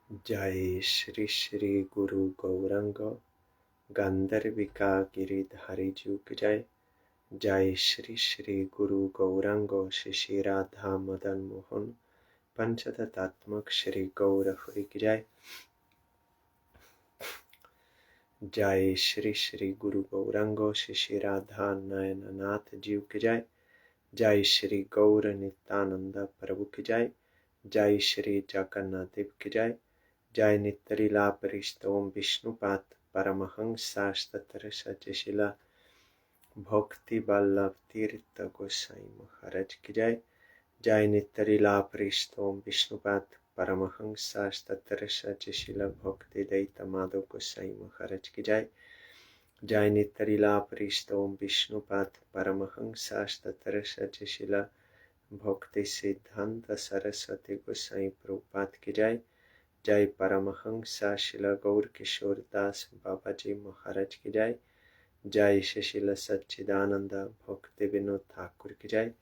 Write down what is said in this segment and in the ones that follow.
जय श्री श्री गुरु गौरंग गांधर्विका गिरिधारी जी की जय। जय श्री श्री गुरु गौरंग श्री राधा मदन मोहन पंचतत्मक श्री गौर हरि की जय। जय श्री श्री गुरु गौरंग श्री राधा नयननाथ जीव की जय। जय श्री गौर नित्यानंद प्रभु की जय। जय श्री जगन्नाथ देव की जय। जय नित्यलीला परिस्तोम विष्णुपाद परमहंसास्तत्र सचशिला भक्ति वल्लभ तीर्थ गोसाई महाराज की जय। जय नित्यलीला परिस्तोम विष्णुपाद परमहंसास्तत्र सचशिला भक्ति दैत माधव गोसाई महाराज की जय। जय नित्यलीला परिस्तोम विष्णुपाद परमहंसास्तत्र सचशिला भक्ति सिद्धांत सरस्वती गोसाई प्रभुपाद की जय। जय परमहंसा शिला गौर किशोर दास बाबा जी महाराज की जय। जय शिला सच्चिदानंद भक्ति विनोद ठाकुर की जय।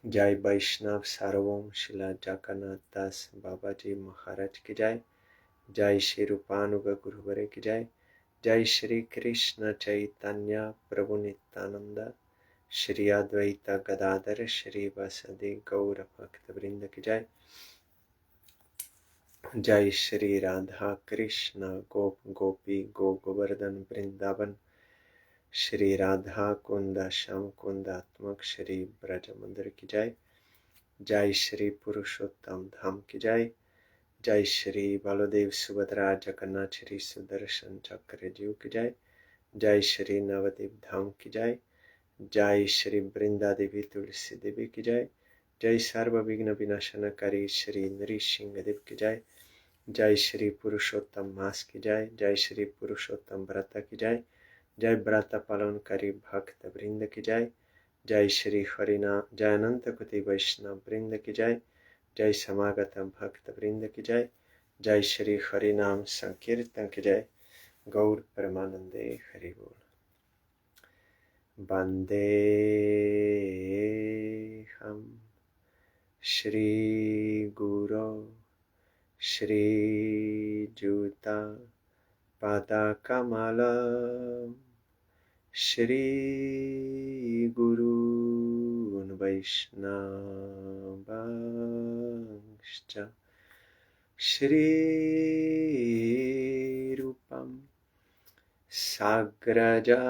जय वैष्णव सार्वभौम शिला जगन्नाथ दास बाबा जी महाराज की जय। जय श्री रूपानुग गुरुवरे की जय। जय श्री कृष्ण चैतन्य प्रभु नित्यानंद श्री अद्वैत गदाधर श्री वासुदेव गौर भक्त वृंद की जय। जय श्री राधा कृष्ण गोप गोपी गो गोवर्धन वृंदावन श्री राधा कुंद श्याम कुंदात्मक श्री ब्रज मंदिर की जय। जय श्री पुरुषोत्तम धाम की जय। जय श्री बलदेव सुभद्रा जगन्नाथ श्री सुदर्शन चक्र जीव की जय। जय श्री नवदीप धाम की जय। जय श्री वृंदा देवी तुलसी देवी की जय। जय सर्व विघ्न विनाशनकारी श्री नृसिंह देव की जय। जय श्री पुरुषोत्तम मास की जय। जय श्री पुरुषोत्तम व्रता की जय। जय व्रत पालनकारी भक्त वृंद की जय। जय श्री हरिनाम जय अनंत कोटि वैष्णव वृंद की जय। जय समागत भक्त वृंद की जय। जय श्री हरिनाम संकीर्तन की जय। गौर परमानंदे हरि बोल। वंदे हम श्री गुरु श्रीयुता पदकमलं श्रीगुरून् वैष्णवांश्च श्रीरूपं साग्रजातं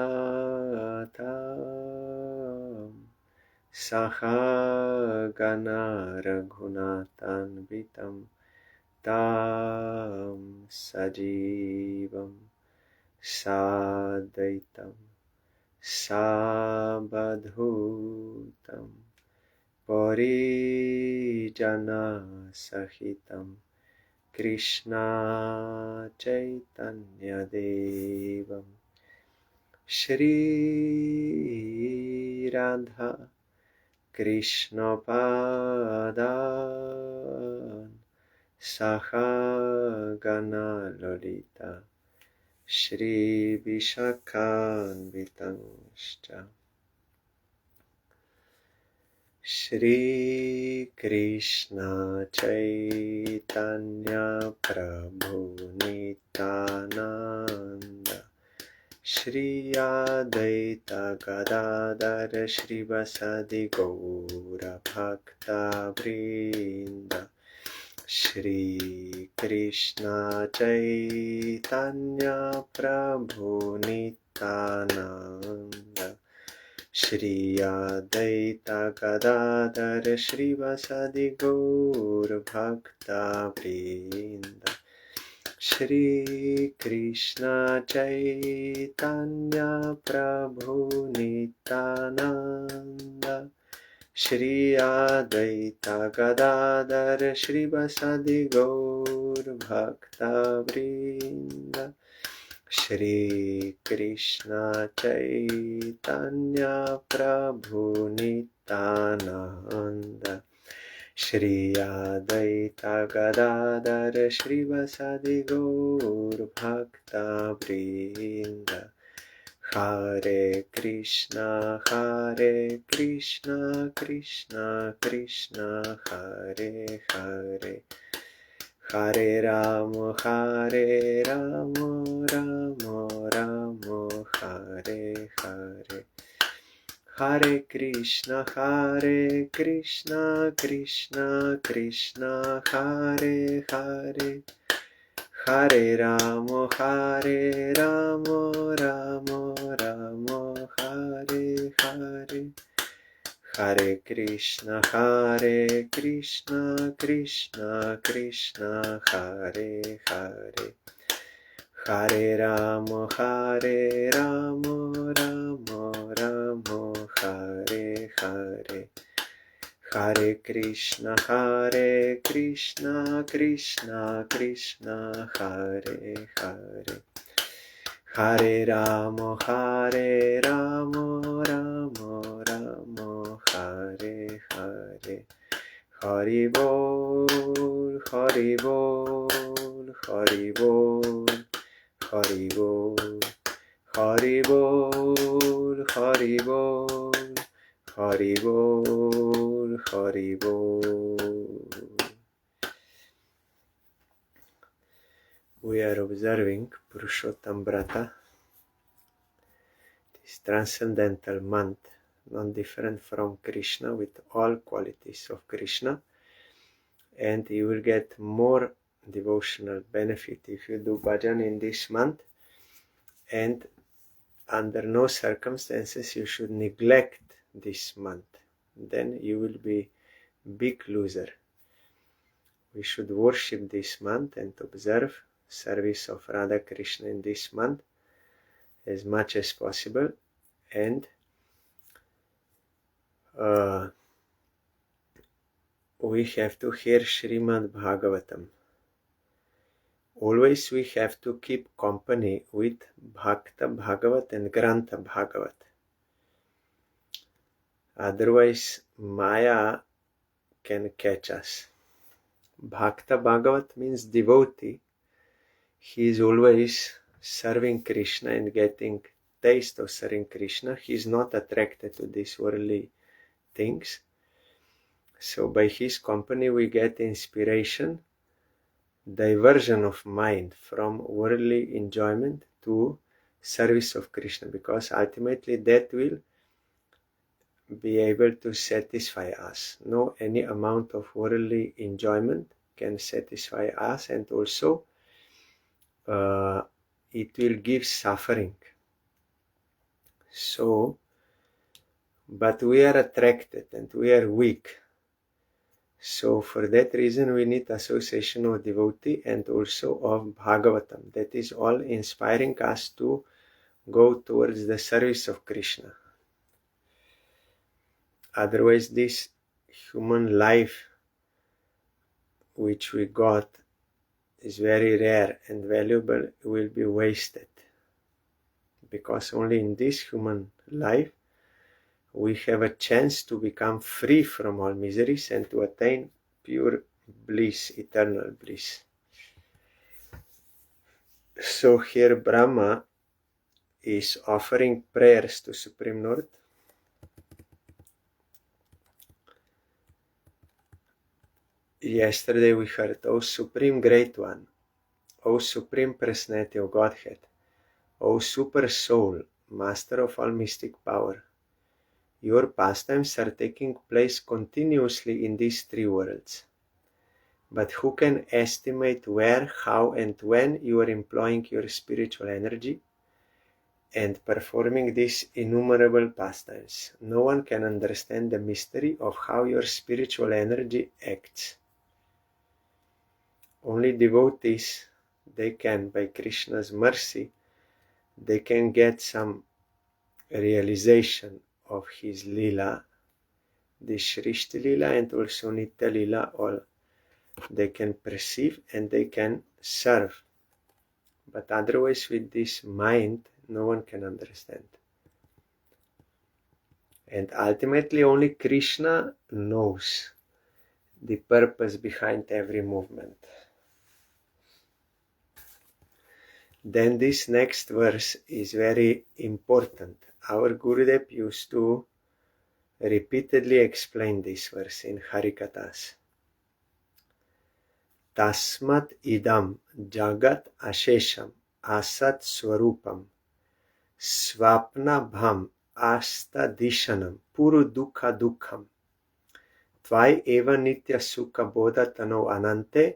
सहगण रघुनाथान्वितं तां सजीवं साद्वैतं सावधूतं परिजनसहितं कृष्ण चैतन्यदेवं श्रीराधा कृष्णपादान् सहगण ललिता श्रीविशाखान्वितंश्च श्रीकृष्ण चैतन्य प्रभु नित्यानंद श्री अद्वैत गदाधर श्रीवासदि गौर भक्तवृंद श्री कृष्ण चैतन्य प्रभु नित्यानंद श्री अद्वैत गदाधर श्रीवासदि गौर भक्तवृंद श्री कृष्ण चैतन्य प्रभु नित्यानंद श्री अद्वैत गदाधर श्रीवासदि गौर भक्तवृंद श्री कृष्ण चैतन्य प्रभु नित्यानंद श्री अद्वैत गदाधर श्रीवासदि गौर भक्तवृंद हरे Krishna Krishna Krishna Hare Hare Hare Rama, Hare Rama, Rama Rama, Hare Hare. Hare Krishna, Krishna Krishna, Hare Hare. Hare Rama, Rama Rama, Hare Hare. Hare Krishna, Krishna Krishna, Hare Hare. Hare Rama, Rama Rama, Hare Hare. Hare Krishna, Krishna Krishna, Hare Hare. Hare Rama, Rama Rama, Hare Hare. Hari Bol, Hari Bol, Hari Bol, Hari Bol, Hari Bol, Hari Bol, Hari Bol, Hari Bol. We are observing Purushottam Vrata, this transcendental month, non-different from Krishna, with all qualities of Krishna, and you will get more devotional benefit if you do bhajan in this month, and under no circumstances you should neglect this month, then you will be big loser. We should worship this month and observe service of Radha Krishna in this month as much as possible, and we have to hear Srimad Bhagavatam. Always we have to keep company with Bhakta Bhagavat and Grantha Bhagavat. Otherwise Maya can catch us. Bhakta Bhagavat means devotee. He is always serving Krishna and getting taste of serving Krishna. He is not attracted to these worldly things. So by his company we get inspiration, diversion of mind from worldly enjoyment to service of Krishna, because ultimately that will be able to satisfy us. No any amount of worldly enjoyment can satisfy us, and also it will give suffering. So, but we are attracted and we are weak. So for that reason we need association of devotee and also of Bhagavatam. That is all inspiring us to go towards the service of Krishna. Otherwise this human life which we got is very rare and valuable, will be wasted. Because only in this human life we have a chance to become free from all miseries and to attain pure bliss, eternal bliss. So here Brahma is offering prayers to Supreme Lord. Yesterday we heard, O Supreme Great One, O Supreme Personality of Godhead, O Super Soul, Master of all mystic power, your pastimes are taking place continuously in these three worlds. But who can estimate where, how, and when you are employing your spiritual energy and performing these innumerable pastimes? No one can understand the mystery of how your spiritual energy acts. Only devotees, they can, by Krishna's mercy, they can get some realization of his Leela, the Shrishti Leela and also Nitya Leela, all they can perceive and they can serve. But otherwise with this mind, no one can understand. And ultimately only Krishna knows the purpose behind every movement. Then this next verse is very important. Our Gurudev used to repeatedly explain this verse in Harikathas. Tasmat idam jagat ashesham asat swarupam svapna bham asta dishanam puru dukha dukham tvai eva nitya sukha bodha tano anante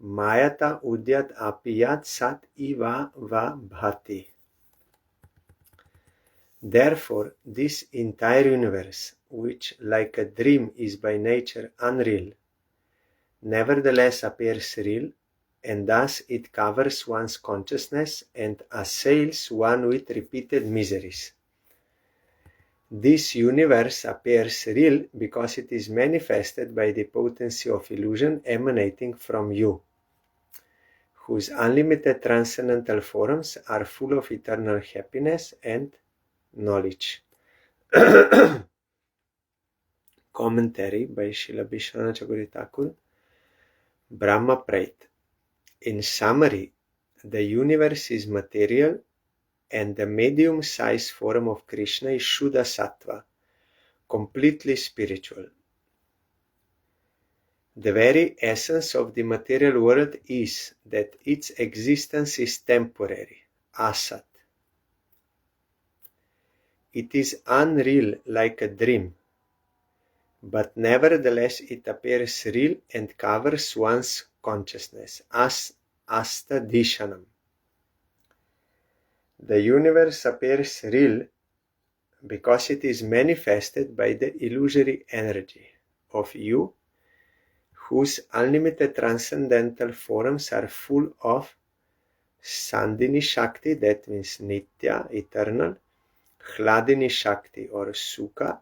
mayata udyat apiyat sat iva va bhati. Therefore, this entire universe, which like a dream is by nature unreal, nevertheless appears real, and thus it covers one's consciousness and assails one with repeated miseries. This universe appears real because it is manifested by the potency of illusion emanating from you, whose unlimited transcendental forms are full of eternal happiness and knowledge. Commentary by Srila Vishwanath Chakravarti Thakur, Brahma Prait. In summary, the universe is material and the medium-sized form of Krishna is Shuddha Sattva, completely spiritual. The very essence of the material world is that its existence is temporary, asat. It is unreal like a dream, but nevertheless it appears real and covers one's consciousness, as asta dishanam. The universe appears real because it is manifested by the illusory energy of you, whose unlimited transcendental forms are full of Sandini Shakti, that means Nitya, eternal, Hladini Shakti or Sukha,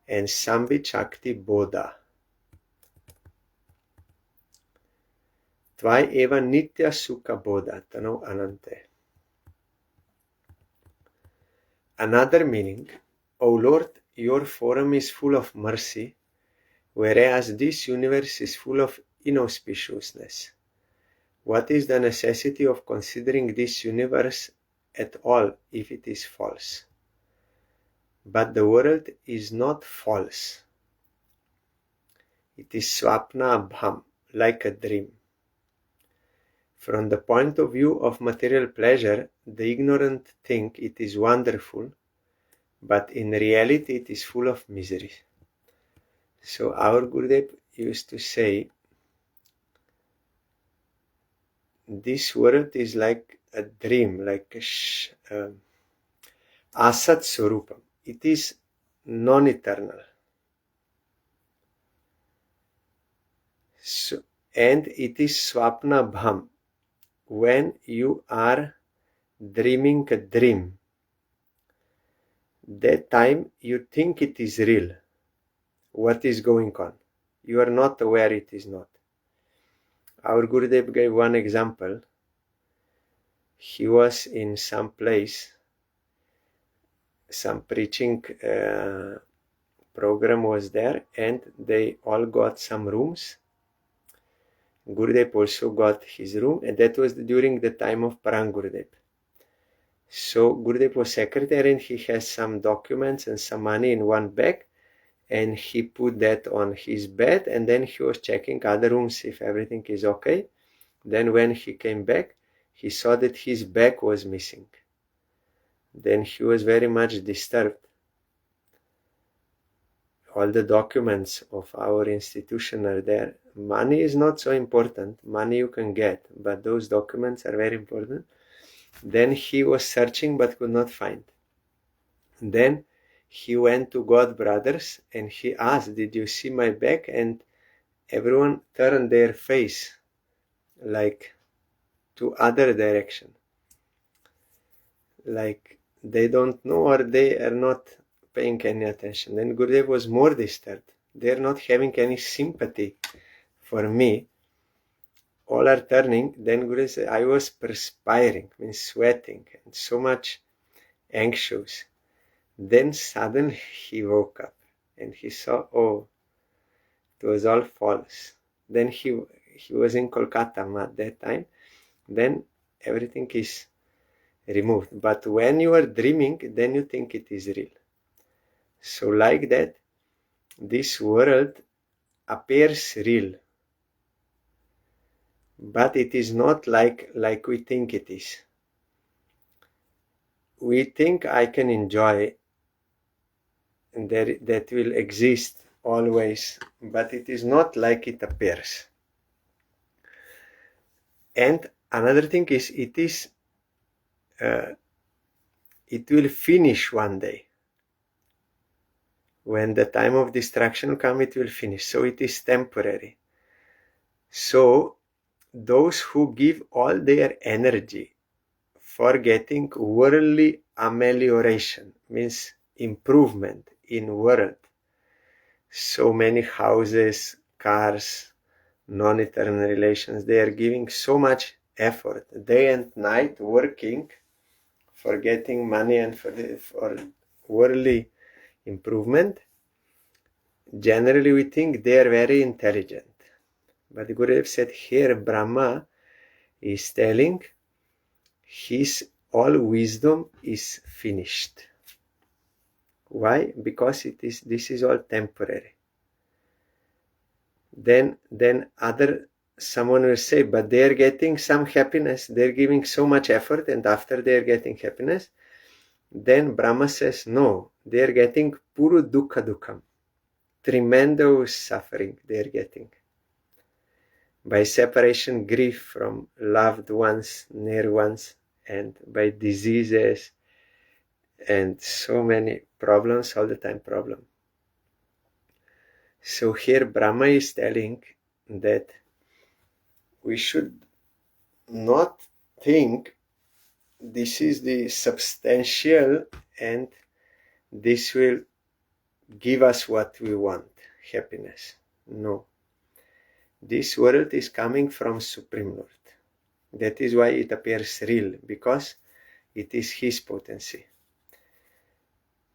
and Sambit Shakti, Bodha. Tvai eva Nitya Sukha Bodha, Tano Anante. Another meaning, O Lord, your form is full of mercy, whereas this universe is full of inauspiciousness. What is the necessity of considering this universe at all if it is false? But the world is not false. It is swapna abham, like a dream. From the point of view of material pleasure, the ignorant think it is wonderful, but in reality it is full of misery. So our Gurudev used to say, this world is like a dream, like a asat swarupam. It is non-eternal. So, and it is swapna bham. When you are dreaming a dream, that time you think it is real. What is going on? You are not aware it is not. Our Gurudev gave one example. He was in some place, some preaching program was there, and they all got some rooms. Gurudev also got his room, and that was during the time of Parang Gurudev. So Gurudev was secretary, and he has some documents and some money in one bag, and he put that on his bed, and then he was checking other rooms if everything is okay. Then when he came back, he saw that his bag was missing. Then he was very much disturbed. All the documents of our institution are there. Money is not so important. Money you can get, but those documents are very important. Then he was searching but could not find. Then he went to God brothers and he asked, did you see my bag? And everyone turned their face like to other direction. Like they don't know or they are not paying any attention. Then Gurudev was more disturbed. They are not having any sympathy for me. All are turning. Then Gurudev said, I was perspiring, means sweating, and so much anxious. Then suddenly he woke up and he saw, oh, it was all false. Then he was in Kolkata at that time. Then everything is removed. But when you are dreaming, then you think it is real. So like that, this world appears real. But it is not like we think it is. We think I can enjoy that will exist always, but it is not like it appears. And another thing is, it will finish one day. When the time of destruction comes, it will finish. So it is temporary. So those who give all their energy for getting worldly amelioration, means improvement in world, so many houses, cars, non-eternal relations, they are giving so much effort day and night working for getting money and for worldly improvement. Generally we think they are very intelligent, but Gurudev said here Brahma is telling his all wisdom is finished. Why? Because this is all temporary. Then someone will say, but they are getting some happiness, they're giving so much effort, and after they are getting happiness, then Brahma says, no, they are getting puru dukkha dukkam, tremendous suffering they are getting. By separation, grief from loved ones, near ones, and by diseases, and so many problems, all the time problem. So here Brahma is telling that we should not think this is the substantial and this will give us what we want, happiness. No. This world is coming from Supreme Lord. That is why it appears real, because it is His potency.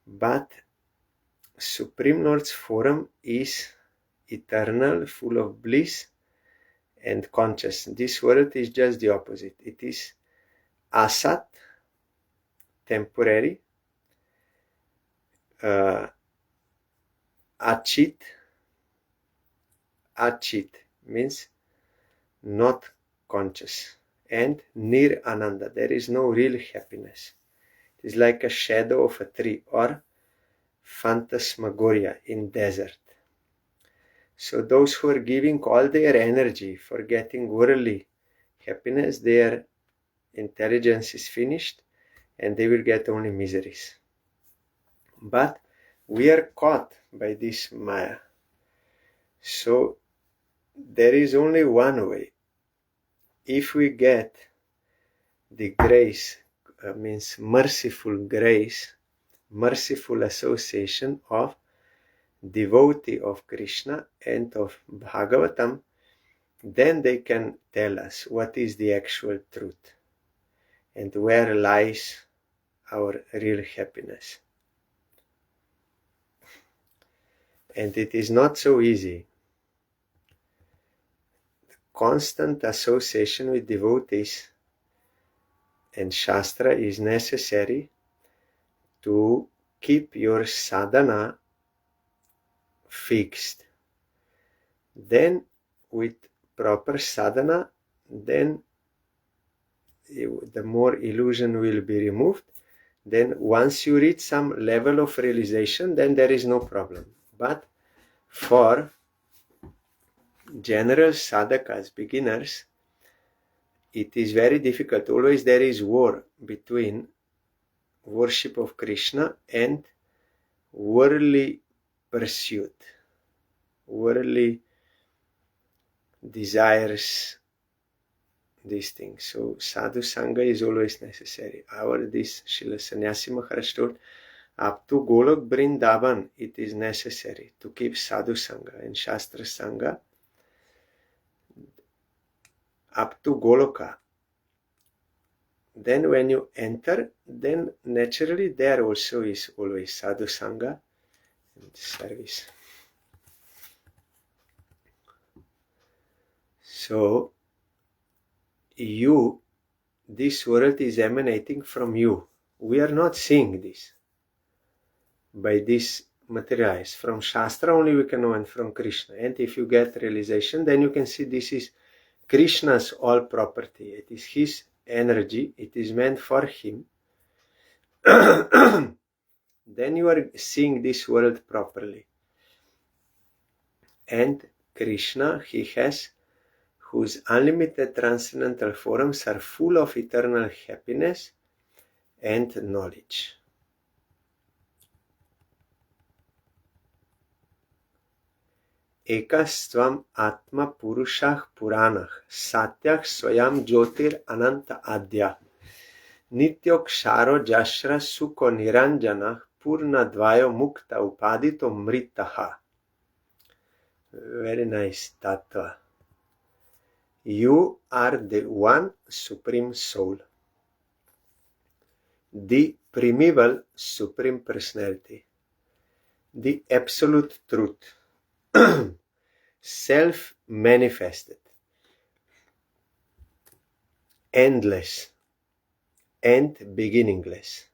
But Supreme Lord's form is eternal, full of bliss and conscious. This world is just the opposite. It is asat, temporary, achit means not conscious, and nir ananda, there is no real happiness. It is like a shadow of a tree or phantasmagoria in desert. So those who are giving all their energy for getting worldly happiness, their intelligence is finished and they will get only miseries. But we are caught by this Maya. So there is only one way. If we get the grace, means merciful grace, merciful association of devotee of Krishna and of Bhagavatam, then they can tell us what is the actual truth and where lies our real happiness. And it is not so easy. Constant association with devotees and Shastra is necessary to keep your sadhana fixed. Then with proper sadhana, then the more illusion will be removed. Then once you reach some level of realization, then there is no problem. But for general sadhakas, beginners, it is very difficult. Always there is war between worship of Krishna and worldly pursuit, worldly desires, these things. So sadhu sangha is always necessary. This Srila Sannyasi Maharaj told, up to Golok Vrindavan it is necessary to keep sadhu sangha and Shastra sangha up to Goloka. Then when you enter, then naturally there also is always sadhu sangha and service. So this world is emanating from you. We are not seeing this by this materialized. From Shastra only we can know, and from Krishna. And if you get realization, then you can see this is Krishna's all property. It is his energy. It is meant for him. Then you are seeing this world properly. And Krishna, he has, whose unlimited transcendental forms are full of eternal happiness and knowledge. Ekastvam Atma Purushah Puranah Satyah Swayam Jyotir Ananta Adya Nityoksharo Jashra Sukho Niranjanah Purna Dvayo Mukta Upadito Mritaha. Very nice tattva. You are the one Supreme Soul, the primeval Supreme Personality, the Absolute Truth, self-manifested, endless, and beginningless.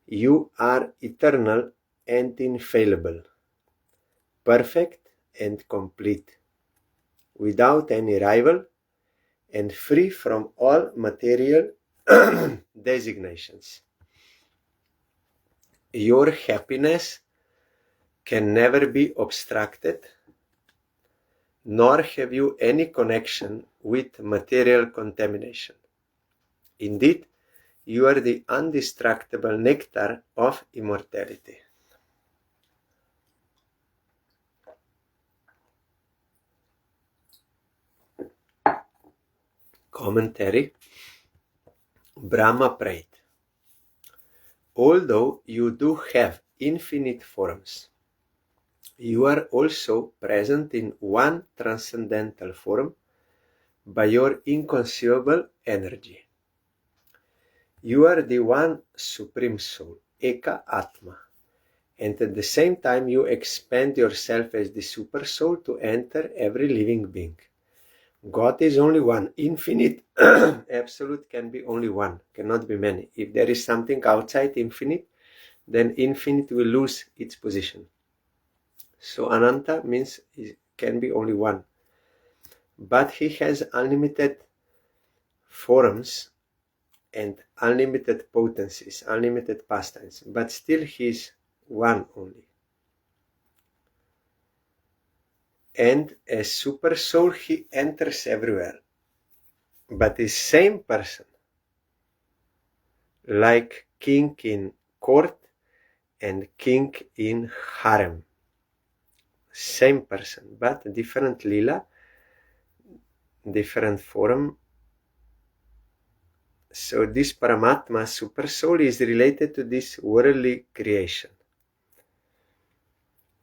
You are eternal and infallible, perfect and complete, without any rival, and free from all material designations. Your happiness can never be obstructed, nor have you any connection with material contamination. Indeed, you are the indestructible nectar of immortality. Commentary. Brahma prayed, although you do have infinite forms, you are also present in one transcendental form by your inconceivable energy. You are the one Supreme Soul, Eka Atma, and at the same time you expand yourself as the Super Soul to enter every living being. God is only one, infinite, absolute can be only one, cannot be many. If there is something outside infinite, then infinite will lose its position. So Ananta means it can be only one. But he has unlimited forms and unlimited potencies, unlimited pastimes, but still he is one only. And as Super Soul, he enters everywhere. But the same person, like king in court and king in harem, same person, but different lila, different form. So this Paramatma, Super Soul, is related to this worldly creation.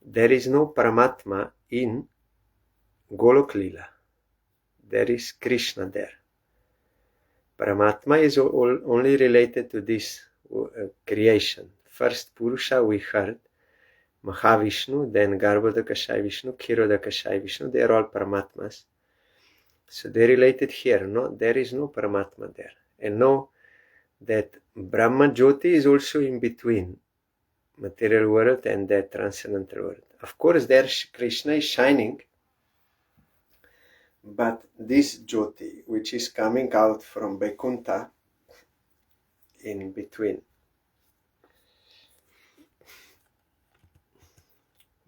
There is no Paramatma in Golok Lila. There is Krishna there. Paramatma is only related to this creation. First Purusha we heard, Mahavishnu, then Garbhodakashai Vishnu, Kshirodakashai Vishnu, they are all Paramatmas. So they are related here. No, there is no Paramatma there. And know that Brahma Jyoti is also in between material world and that transcendental world. Of course, there Krishna is shining, but this Jyoti, which is coming out from Vaikuntha, in between,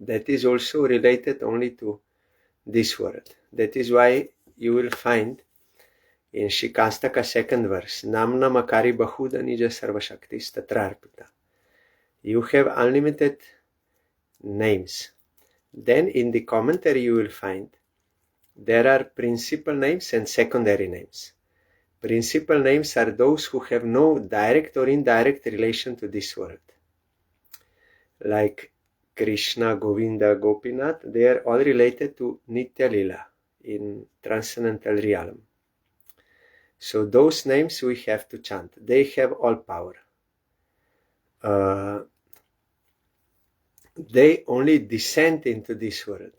that is also related only to this world. That is why you will find in Shikastaka 2nd verse, Namna Makari Bahuda Nija Sarvashaktis Tatrarpita. You have unlimited names. Then in the commentary you will find there are principal names and secondary names. Principal names are those who have no direct or indirect relation to this world. Like Krishna, Govinda, Gopinath, they are all related to Nitya Lila in transcendental realm. So those names we have to chant. They have all power. They only descend into this world.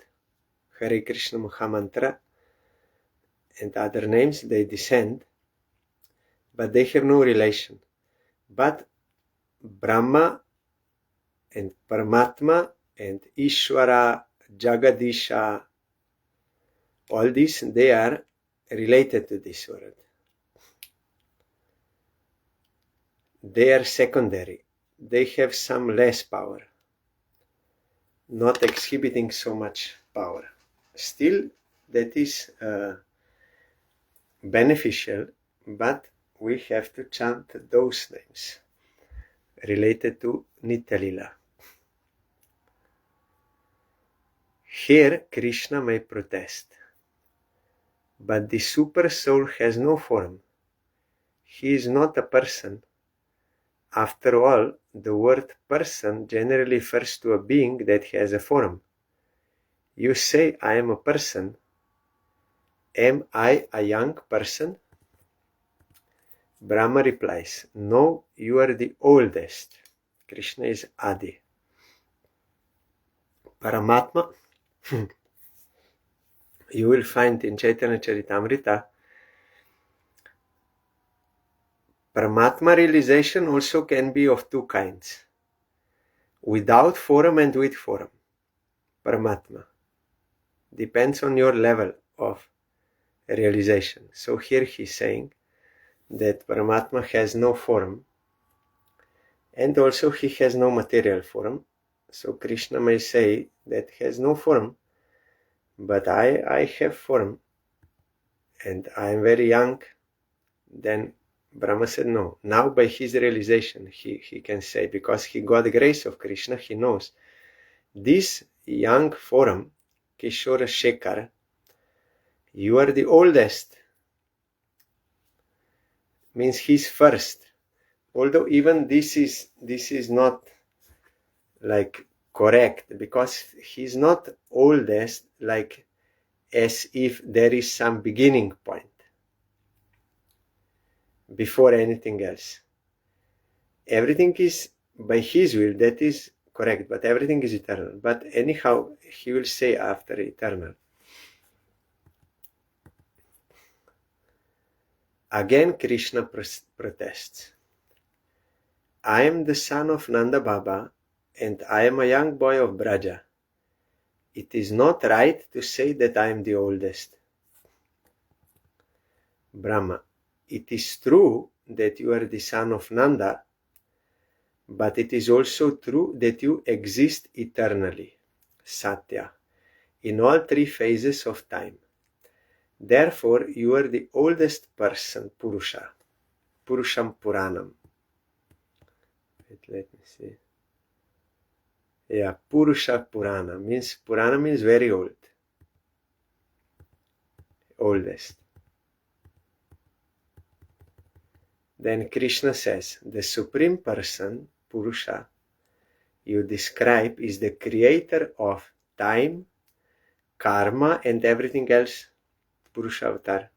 Hare Krishna Mahamantra and other names, they descend, but they have no relation. But Brahma and Paramatma and Ishvara, Jagadisha, all these, they are related to this world. They are secondary. They have some less power, not exhibiting so much power. Still, that is beneficial, but we have to chant those names related to Nitya-lila. Here, Krishna may protest, but the super soul has no form. He is not a person. After all, the word person generally refers to a being that has a form. You say, I am a person. Am I a young person? Brahma replies, no, you are the oldest. Krishna is Adi. Paramatma, you will find in Chaitanya Charitamrita, Paramatma realization also can be of two kinds, without form and with form. Paramatma depends on your level of realization. So here he's saying that Paramatma has no form, and also he has no material form. So Krishna may say that he has no form, but I have form, and I am very young. Then Brahma said no. Now by his realization he can say, because he got the grace of Krishna, he knows this young form, Kishora Shekhar, you are the oldest, means he's first. Although even this is not like correct, because he's not oldest like as if there is some beginning point before anything else. Everything is by his will, that is correct, but everything is eternal. But anyhow, he will say after eternal. Again Krishna protests. I am the son of Nanda Baba, and I am a young boy of Braja. It is not right to say that I am the oldest. Brahma, it is true that you are the son of Nanda, but it is also true that you exist eternally, Satya, in all three phases of time. Therefore, you are the oldest person, Purusha, Purusham Puranam. Let me see. Yeah, Purusha Purana means very old, oldest. Then Krishna says, the Supreme Person, Purusha, you describe is the creator of time, karma, and everything else, Purusha Avatar.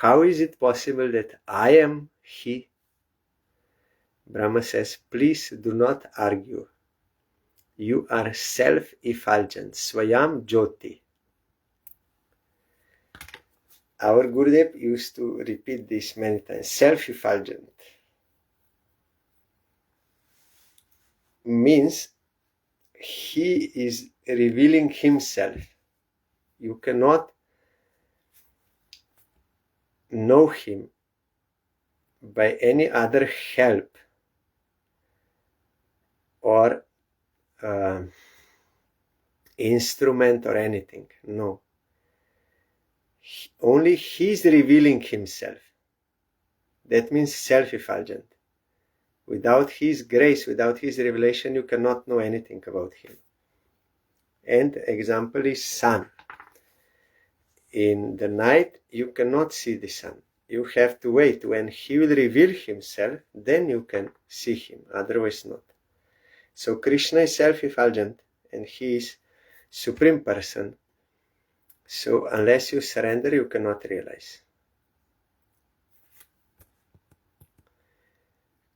How is it possible that I am he? Brahma says, please do not argue. You are self-effulgent, Swayam Jyoti. Our Gurudev used to repeat this many times. Self-effulgent means he is revealing himself. You cannot know him by any other help or instrument or anything. No. Only he is revealing himself. That means self-effulgent. Without his grace, without his revelation, you cannot know anything about him. And example is sun. In the night, you cannot see the sun. You have to wait. When he will reveal himself, then you can see him. Otherwise not. So Krishna is self-effulgent and he is Supreme Person. So unless you surrender, you cannot realize.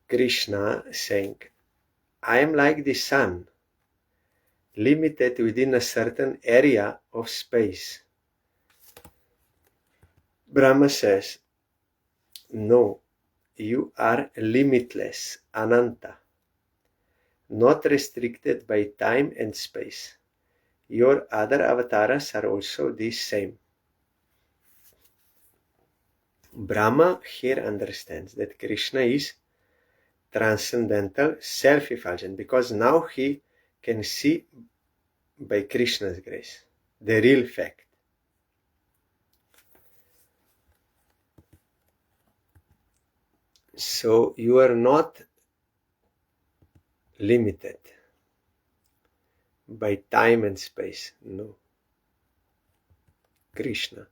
Krishna saying, I am like the sun, limited within a certain area of space. Brahma says, no, you are limitless, Ananta, not restricted by time and space. Your other avatars are also the same. Brahma here understands that Krishna is transcendental, self-effulgent, because now he can see by Krishna's grace the real fact. So you are not limited by time and space. No. Krishna.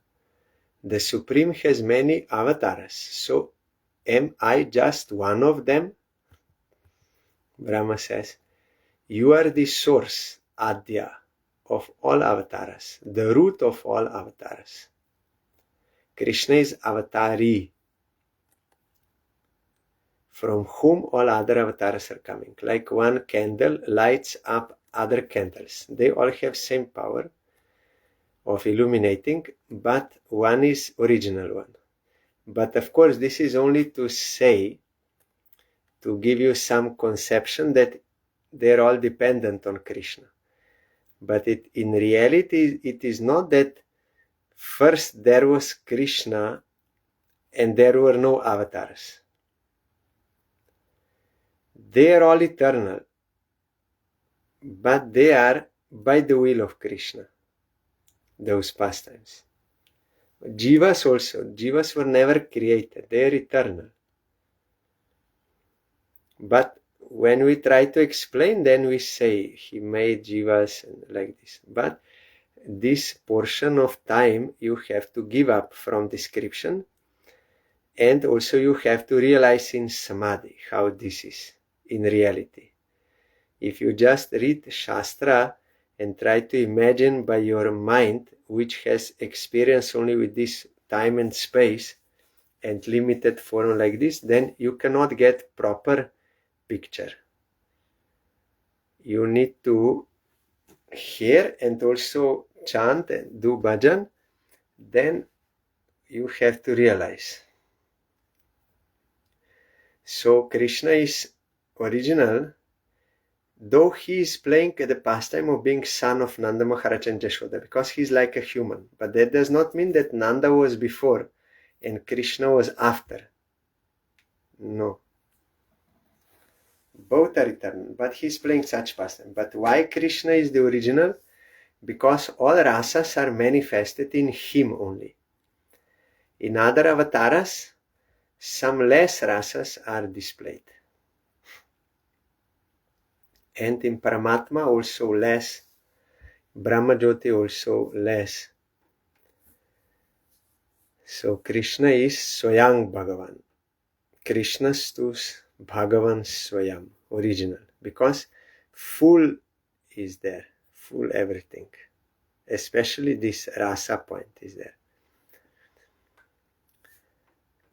The Supreme has many avatars. So am I just one of them? Brahma says, you are the source, Adya, of all avatars, the root of all avatars. Krishna is avatari, from whom all other avatars are coming. Like one candle lights up other candles. They all have same power of illuminating, but one is original one. But of course, this is only to say, to give you some conception that they're all dependent on Krishna. But in reality, it is not that first there was Krishna and there were no avatars. They are all eternal, but they are by the will of Krishna, those pastimes. Jivas also, Jivas were never created, they are eternal. But when we try to explain, then we say he made Jivas like this. But this portion of time you have to give up from description, and also you have to realize in Samadhi how this is in reality. If you just read Shastra and try to imagine by your mind, which has experience only with this time and space and limited form like this, then you cannot get proper picture. You need to hear and also chant and do bhajan, then you have to realize. So Krishna is original, though he is playing the pastime of being son of Nanda Maharaj and Jashoda, because he is like a human. But that does not mean that Nanda was before and Krishna was after. No. Both are eternal, but he is playing such pastime. But why Krishna is the original? Because all rasas are manifested in him only. In other avatars, some less rasas are displayed. And in Paramatma also less, Brahma Jyoti also less. So Krishna is Swayam Bhagavan. Krishna stus Bhagavan Swayam, original. Because full is there, full everything. Especially this rasa point is there.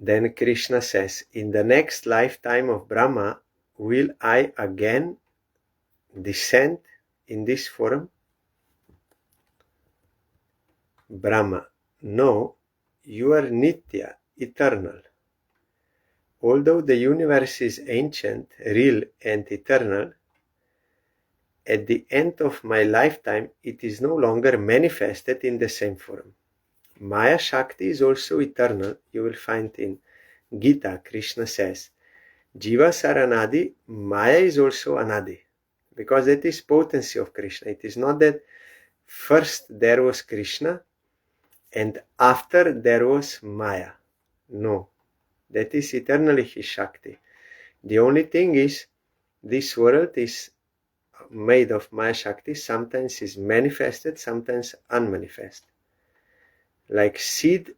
Then Krishna says, in the next lifetime of Brahma, will I again descend in this form? Brahma, no, you are Nitya, eternal. Although the universe is ancient, real and eternal, at the end of my lifetime it is no longer manifested in the same form. Maya Shakti is also eternal. You will find in Gita, Krishna says, Jivas are Anadi, Maya is also Anadi. Because that is potency of Krishna. It is not that first there was Krishna and after there was Maya. No. That is eternally his Shakti. The only thing is, this world is made of Maya Shakti. Sometimes is manifested, sometimes unmanifest. Like seed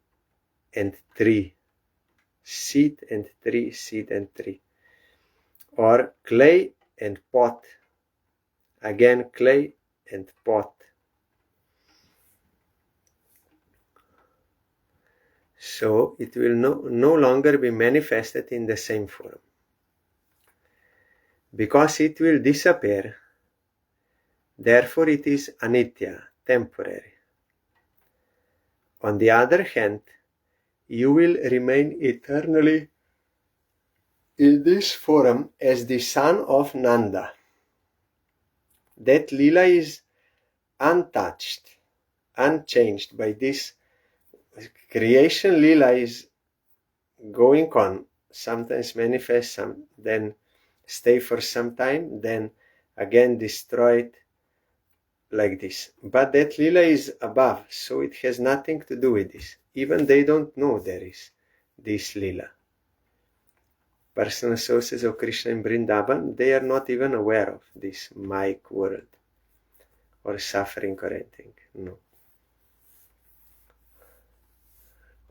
and tree. Seed and tree, seed and tree. Or clay and pot. Again clay and pot. So it will no longer be manifested in the same form. Because it will disappear, therefore it is anitya, temporary. On the other hand, you will remain eternally in this form as the son of Nanda. That lila is untouched, unchanged by this creation. Lila is going on, sometimes manifest, then stay for some time, then again destroyed, like this. But that lila is above, so it has nothing to do with this. Even they don't know there is this lila. Personal sources of Krishna in Vrindavan, they are not even aware of this Mike world or suffering or anything. No.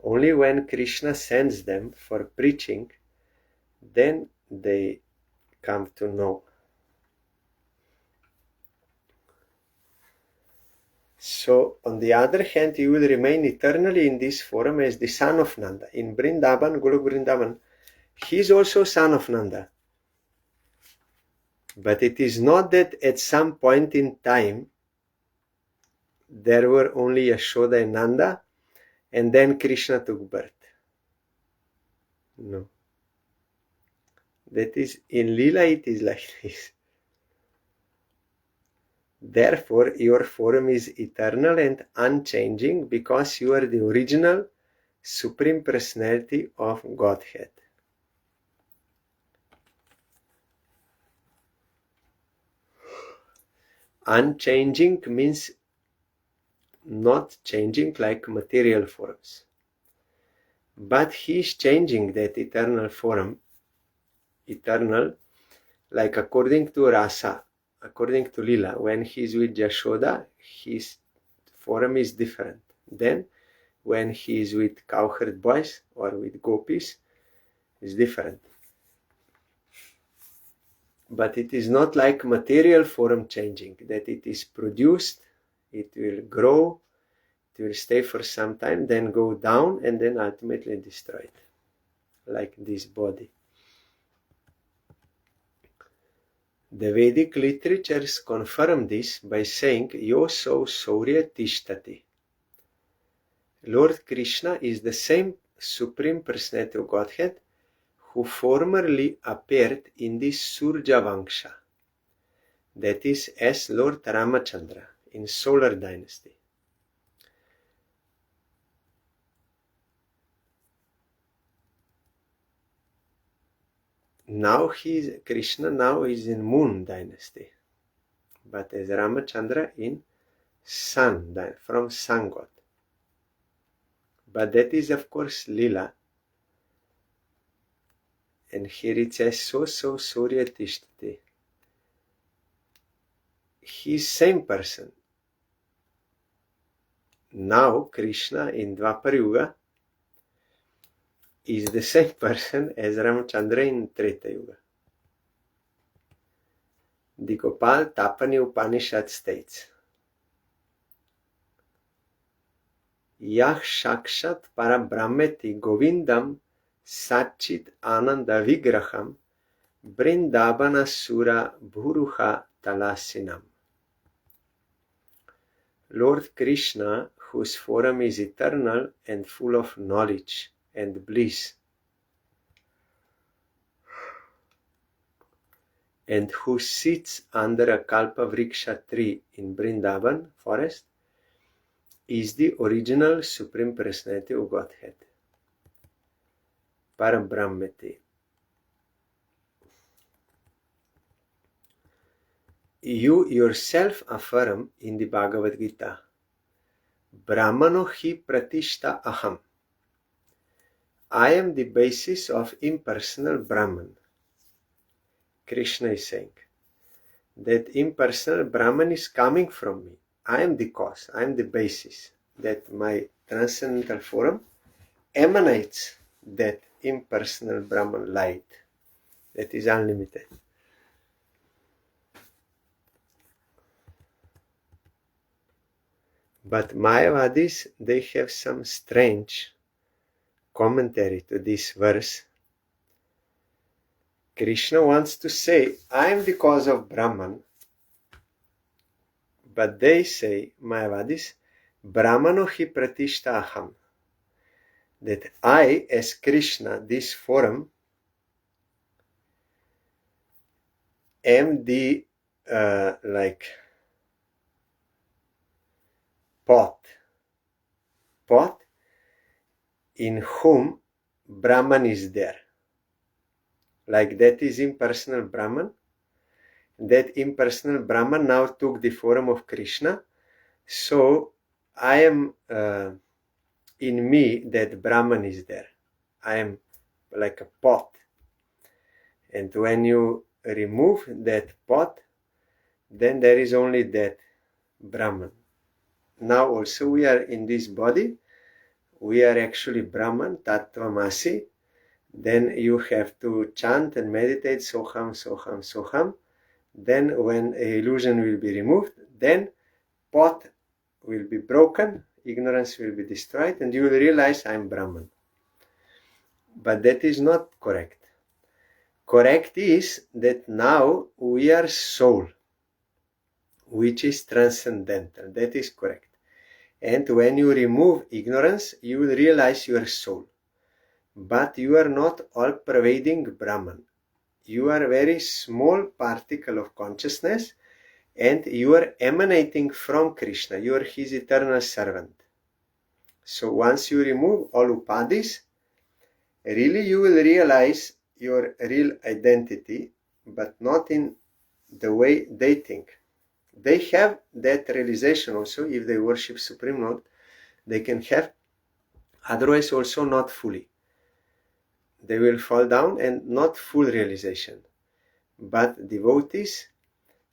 Only when Krishna sends them for preaching, then they come to know. So, on the other hand, you will remain eternally in this form as the son of Nanda. In Vrindavan, Golok Vrindavan, he is also son of Nanda. But it is not that at some point in time there were only Yashoda and Nanda, and then Krishna took birth. No. That is, in Lila it is like this. Therefore, your form is eternal and unchanging because you are the original Supreme Personality of Godhead. Unchanging means not changing like material forms. But he is changing that eternal form, eternal, like according to Rasa, according to Lila. When he is with Yashoda, his form is different. Then, when he is with cowherd boys or with gopis, is different. But it is not like material form changing, that it is produced, it will grow, it will stay for some time, then go down, and then ultimately destroyed, like this body. The Vedic literatures confirm this by saying, Yoso Saurya Tishtati. Lord Krishna is the same Supreme Personality of Godhead who formerly appeared in the Surja Vangsha, that is, as Lord Ramachandra in Solar Dynasty. Now Krishna now is in Moon Dynasty, but as Ramachandra in Sun, from Sun God. But that is of course Lila. And here it says, so Surya Tishtati. He is same person. Now Krishna in Dwapar Yuga is the same person as Ramachandra in Treta Yuga. The Gopal Tapani Upanishad states, Yah Shakshat Parabrahmeti Govindam Satchit Ananda Vigraham Brindavana Sura Bhuruha Talasinam. Lord Krishna, whose form is eternal and full of knowledge and bliss, and who sits under a Kalpavriksha tree in Brindavan forest, is the original Supreme Personality of Godhead, Parabrahmati. You yourself affirm in the Bhagavad Gita, Brahmano hi pratishta aham. I am the basis of impersonal Brahman. Krishna is saying that impersonal Brahman is coming from me. I am the cause, I am the basis, that my transcendental form emanates that impersonal Brahman light that is unlimited. But Mayavadis, they have some strange commentary to this verse. Krishna wants to say, I am the cause of Brahman, but they say, Mayavadis, Brahmano hi pratishta aham, that I, as Krishna, this form, am the pot in whom Brahman is there. Like that is impersonal Brahman. That impersonal Brahman now took the form of Krishna. So I am in me, that Brahman is there. I am like a pot. And when you remove that pot, then there is only that Brahman. Now also we are in this body. We are actually Brahman, Tattvamasi. Then you have to chant and meditate Soham, Soham, Soham. Then when illusion will be removed, then pot will be broken, ignorance will be destroyed, and you will realize I am Brahman. But that is not correct. Correct is that now we are soul, which is transcendental. That is correct. And when you remove ignorance, you will realize you are soul. But you are not all-pervading Brahman. You are a very small particle of consciousness, and you are emanating from Krishna. You are his eternal servant. So once you remove all upadhis, really you will realize your real identity, but not in the way they think. They have that realization also. If they worship Supreme Lord, they can have, otherwise also not fully. They will fall down and not full realization. But devotees,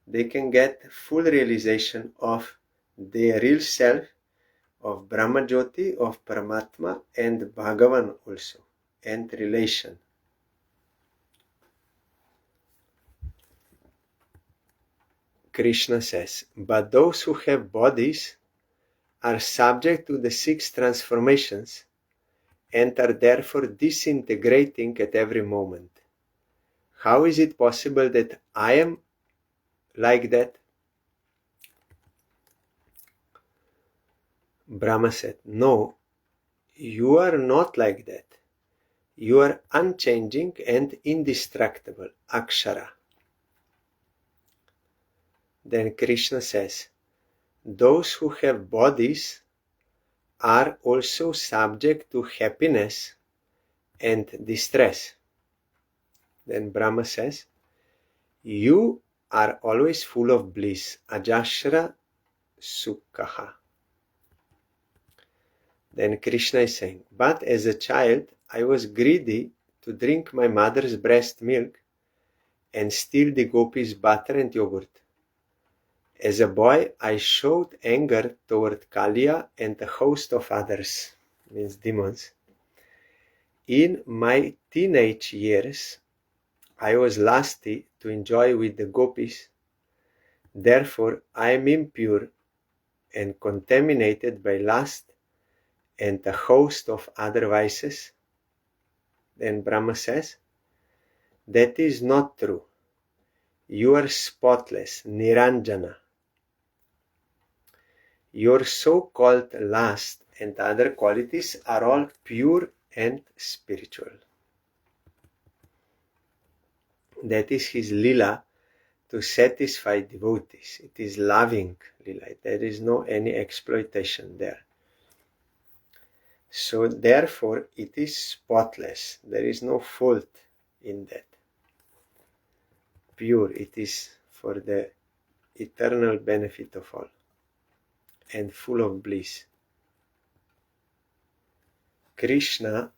they can get full realization of their real self, of Brahma Jyoti, of Paramatma, and Bhagavan also, and relation. Krishna says, but those who have bodies are subject to the 6 transformations and are therefore disintegrating at every moment. How is it possible that I am like that? Brahma said, no, you are not like that. You are unchanging and indestructible, Akshara. Then Krishna says, those who have bodies are also subject to happiness and distress. Then Brahma says, you are always full of bliss, Ajashra Sukhaha. Then Krishna is saying, but as a child, I was greedy to drink my mother's breast milk and steal the gopis' butter and yogurt. As a boy, I showed anger toward Kaliya and a host of others, means demons. In my teenage years, I was lusty to enjoy with the gopis. Therefore, I am impure and contaminated by lust and a host of other vices. Then Brahma says, that is not true. You are spotless, Niranjana. Your so-called lust and other qualities are all pure and spiritual. That is his lila to satisfy devotees. It is loving lila. There is no any exploitation there. So therefore it is spotless. There is no fault in that. Pure. It is for the eternal benefit of all. And full of bliss. Krishna,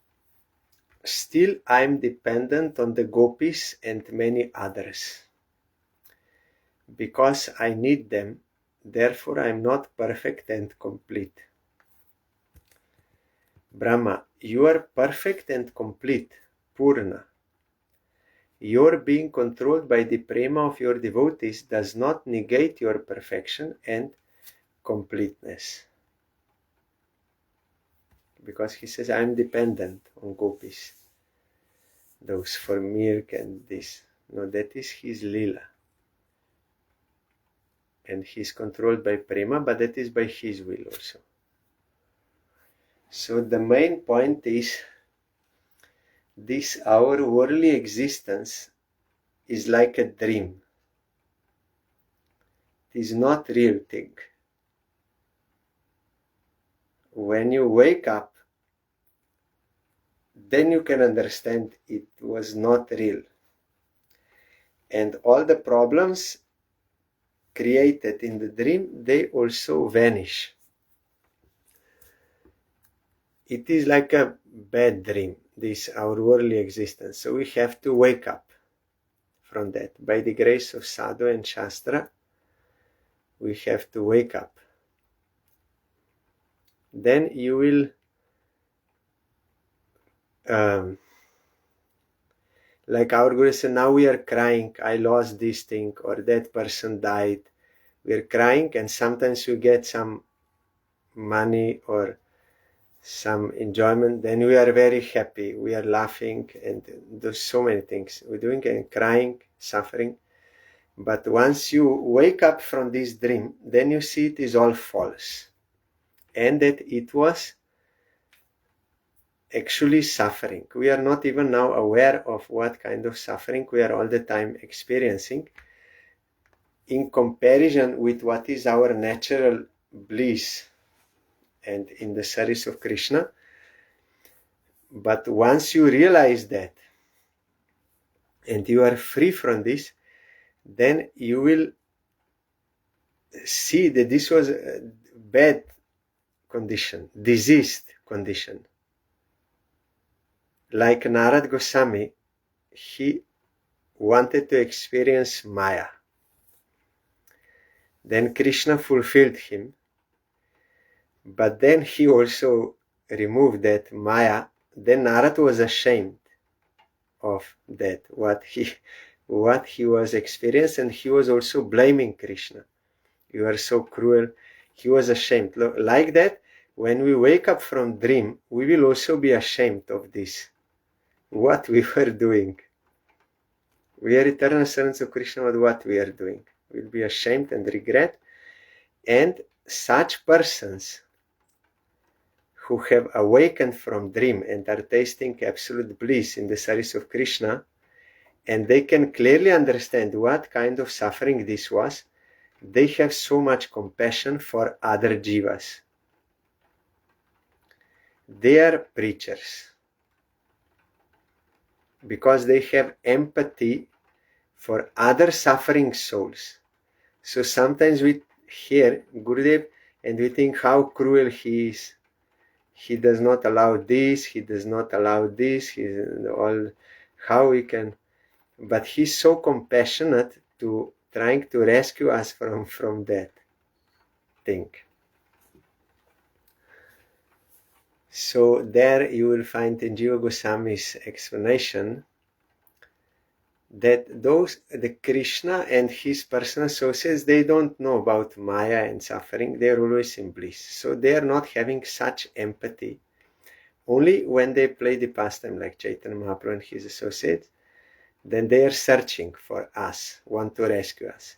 still I am dependent on the gopis and many others. Because I need them, therefore I am not perfect and complete. Brahma, you are perfect and complete, Purna. Your being controlled by the prema of your devotees does not negate your perfection and completeness. Because he says, I am dependent on gopis. Those for milk and this. No, that is his lila. And he is controlled by prema, but that is by his will also. So the main point is, this our worldly existence is like a dream. It is not real thing. When you wake up, then you can understand it was not real. And all the problems created in the dream, they also vanish. It is like a bad dream, this our worldly existence. So we have to wake up from that. By the grace of Sadhu and Shastra, we have to wake up. Then you will like our Guru said, now we are crying, I lost this thing, or that person died. We are crying, and sometimes you get some money or some enjoyment, then we are very happy, we are laughing, and there's so many things we're doing, and crying, suffering. But once you wake up from this dream, then you see it is all false, and that it was actually suffering. We are not even now aware of what kind of suffering we are all the time experiencing in comparison with what is our natural bliss and in the service of Krishna. But once you realize that and you are free from this, then you will see that this was a bad condition, diseased condition. Like Narad Goswami, he wanted to experience Maya. Then Krishna fulfilled him, but then he also removed that Maya. Then Narad was ashamed of that, what he was experiencing, and he was also blaming Krishna. You are so cruel. He was ashamed. Like that, when we wake up from dream, we will also be ashamed of this, what we were doing. We are eternal servants of Krishna, but what we are doing. We will be ashamed and regret. And such persons who have awakened from dream and are tasting absolute bliss in the service of Krishna, and they can clearly understand what kind of suffering this was, they have so much compassion for other jivas. They are preachers because they have empathy for other suffering souls. So sometimes we hear Gurudev and we think how cruel he is. He does not allow this, he does not allow this, he's all, how we can, but he's so compassionate to trying to rescue us from that thing. So there you will find in Jiva Goswami's explanation that the Krishna and his personal associates, they don't know about Maya and suffering, they are always in bliss. So they are not having such empathy. Only when they play the pastime like Chaitanya Mahaprabhu and his associates, then they are searching for us, want to rescue us.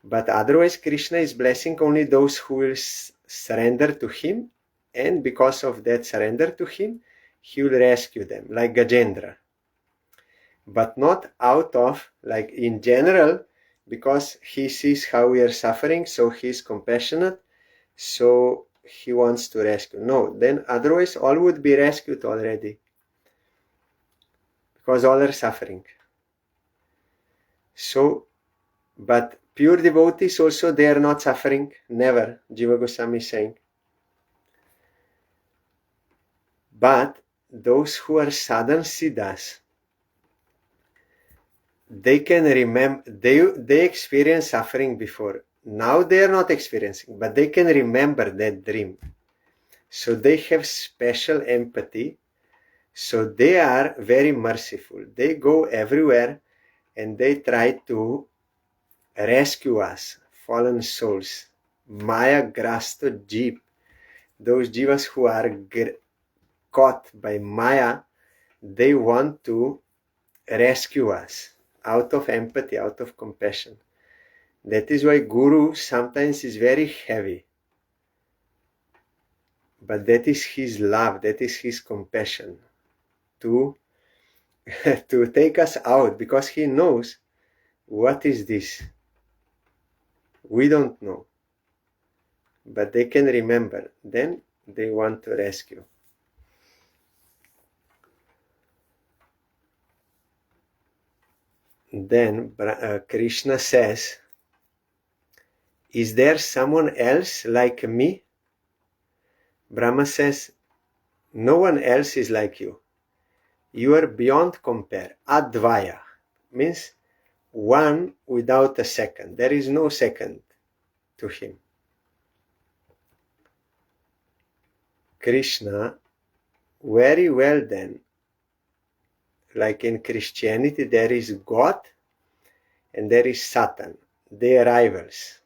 But otherwise Krishna is blessing only those who will surrender to him, and because of that surrender to him, he will rescue them, like Gajendra. But not out of, like in general, because he sees how we are suffering, so he is compassionate, so he wants to rescue. No, then otherwise all would be rescued already, because all are suffering. So, but pure devotees also, they are not suffering, never, Jiva Goswami is saying. But those who are sadhan siddhas, they can remember, they experienced suffering before. Now they are not experiencing, but they can remember that dream. So they have special empathy. So they are very merciful. They go everywhere and they try to rescue us, fallen souls, Maya grasta jeep, those jivas who are caught by Maya, they want to rescue us out of empathy, out of compassion. That is why Guru sometimes is very heavy. But that is his love, that is his compassion to take us out, because he knows what is this. We don't know. But they can remember. Then they want to rescue. Then Krishna says, is there someone else like me? Brahma says, no one else is like you. You are beyond compare. Advaya means one without a second. There is no second to him. Krishna, very well then, like in Christianity, there is God and there is Satan. They are rivals.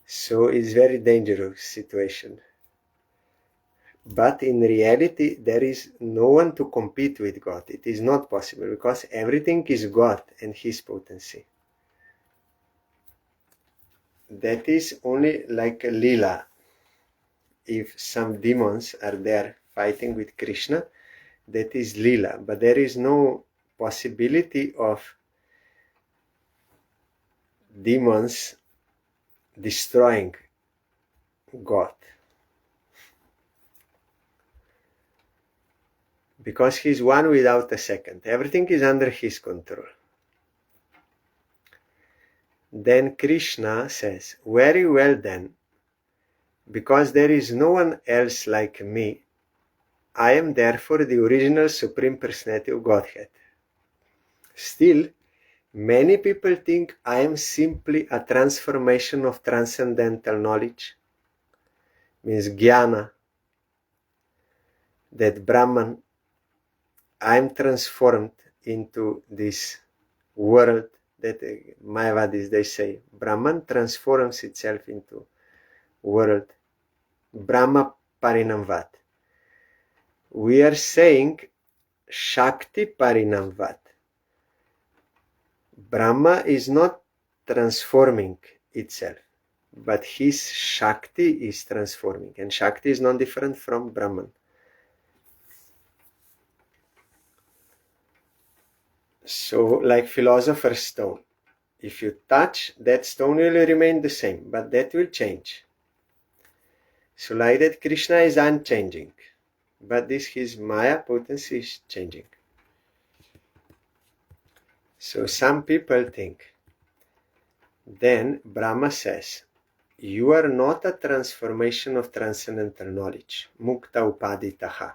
So it's very dangerous situation. But in reality, there is no one to compete with God. It is not possible because everything is God and His potency. That is only like a lila. If some demons are there fighting with Krishna, that is lila. But there is no possibility of demons destroying God. Because He is one without a second. Everything is under His control. Then Krishna says, very well then, because there is no one else like me, I am therefore the original Supreme Personality of Godhead. Still, many people think I am simply a transformation of transcendental knowledge, means jnana, that Brahman, I am transformed into this world that Mayavadis, they say, Brahman transforms itself into world, Brahma Parinamvat. We are saying Shakti Parinamvat. Brahma is not transforming itself, but his Shakti is transforming, and Shakti is not different from Brahman. So, like philosopher's stone, if you touch, that stone will remain the same, but that will change. So like that, Krishna is unchanging, but this his Maya potency is changing. So some people think, then Brahma says, you are not a transformation of transcendental knowledge, mukta upaditaha.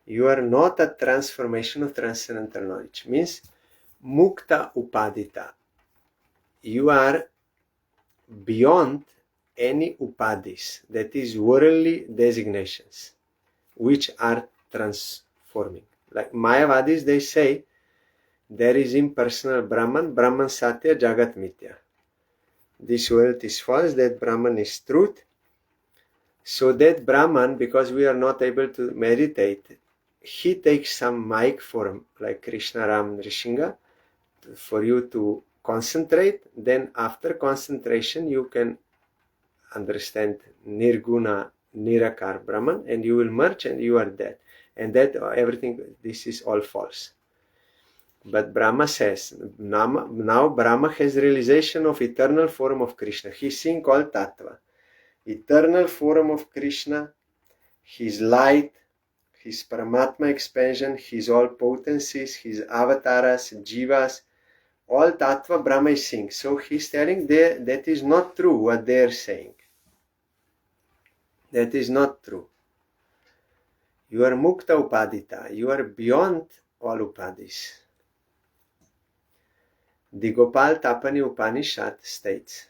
You are not a transformation of transcendental knowledge, means mukta upadita. You are beyond any upadis, that is worldly designations, which are transforming. Like Mayavadis, they say, there is impersonal Brahman, Brahman Satya, Jagat Mithya. This world is false, that Brahman is truth. So that Brahman, because we are not able to meditate, he takes some mic form, like Krishna Ram Rishinga, for you to concentrate. Then after concentration, you can understand Nirguna, Nirakar Brahman, and you will merge and you are dead. And that everything, this is all false. But Brahma says, now Brahma has realization of eternal form of Krishna. He's seeing all tattva. Eternal form of Krishna, his light, his Paramatma expansion, his all potencies, his avatars, jivas, all tattva Brahma is seeing. So he's telling that is not true what they are saying. That is not true. You are mukta upadita. You are beyond all upadis. The Gopal Tapani Upanishad states,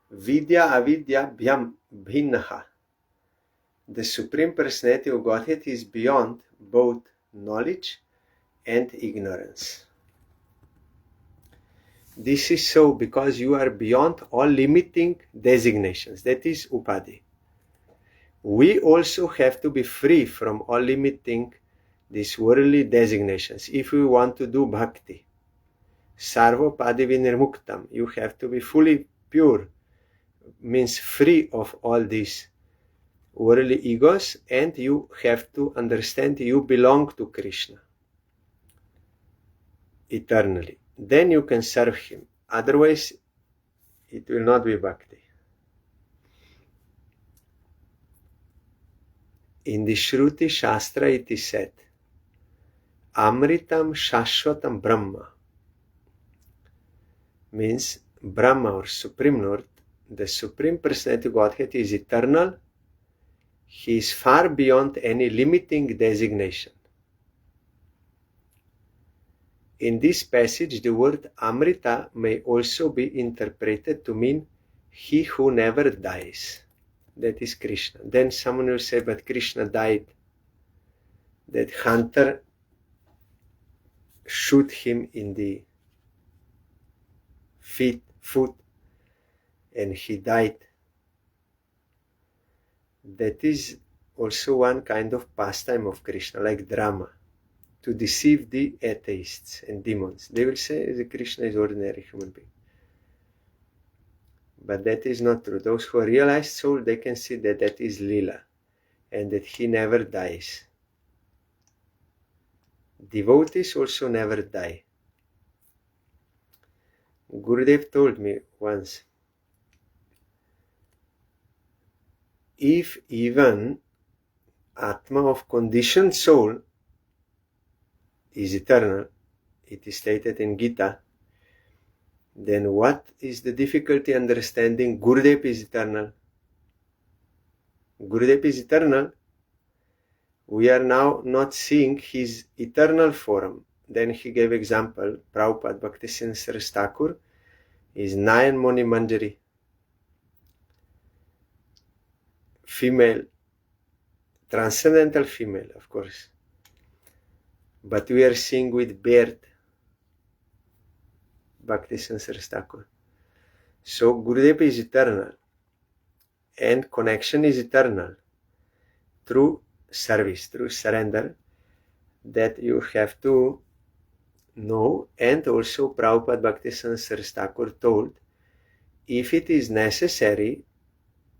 Vidya avidya bhyam bhinnaha. The Supreme Personality of Godhead is beyond both knowledge and ignorance. This is so because you are beyond all limiting designations. That is upadi. We also have to be free from all limiting these worldly designations if we want to do bhakti. Sarvopadi vinirmuktam. You have to be fully pure, means free of all these worldly egos, and you have to understand you belong to Krishna eternally. Then you can serve him. Otherwise, it will not be bhakti. In the Shruti Shastra it is said, Amritam Shashvatam Brahma means Brahma or Supreme Lord, the Supreme Personality of Godhead is eternal. He is far beyond any limiting designation. In this passage, the word Amrita may also be interpreted to mean he who never dies. That is Krishna. Then someone will say, but Krishna died. That hunter shoot him in the foot and he died. That is also one kind of pastime of Krishna, like drama, to deceive the atheists and demons. They will say that Krishna is ordinary human being. But that is not true. Those who are realized soul, they can see that that is Lila and that he never dies. Devotees also never die. Gurudev told me once, if even Atma of conditioned soul is eternal, it is stated in Gita, then what is the difficulty understanding Gurudev is eternal? Gurudev is eternal. We are now not seeing his eternal form. Then he gave example, Prabhupada Bhaktisiddhanta Saraswati Thakur is Nayan Moni Manjari, female, transcendental female, of course. But we are seeing with Beard, Bhaktisiddhanta Saraswati Thakur. So Gurudev is eternal and connection is eternal through service, through surrender, that you have to know. And also Prabhupada Bhaktisiddhanta Saraswati Thakur told, if it is necessary